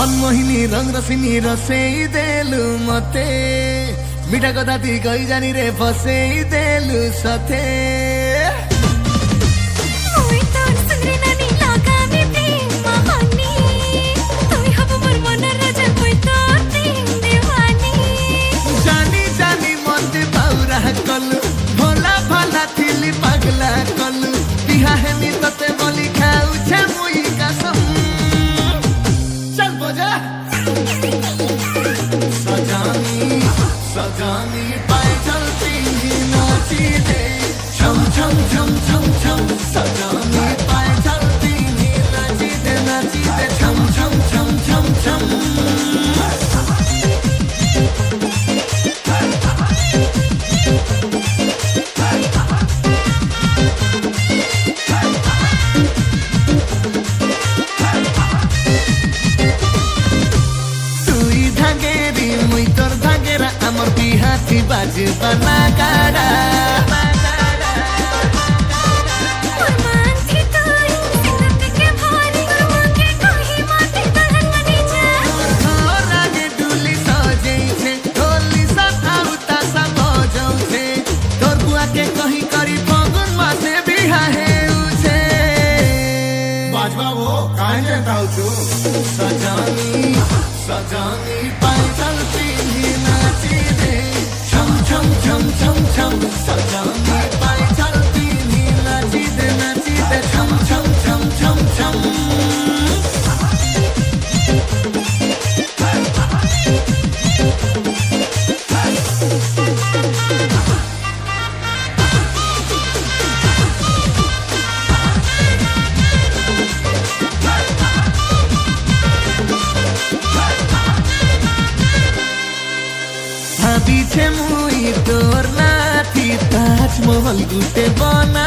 मनमोहिनी रंग रसिनी रसेई देलु मते मिठा कथा ती कही जानी रे फसेई देलु सथे जानी जानी मते बाउरा कलु भोला भाला थिली पगला कलु बिहा हेमी तते बोली खाऊ छे मुई कसम चल बजा सजानी सजानी पाए चलती ही नाची दे छम छम छम छम छम सजानी पाए चलती ही नाची दे छम छम छम छम छम amor pihati baje banagara romantic toy sinate ke bhari ke kahi mate talhani ja thora ge duli sajei che dholi sa auta sa bajau che tor bua ke kahi kari fagun mase biha heuche bajba wo kahe jeta hu sajani sajani pai chalti hi nachi de cham cham cham cham cham sajani pai chalti hi nachi de cham cham cham cham cham पीछे मुई तोर नाथी ताजमहल गुटे बना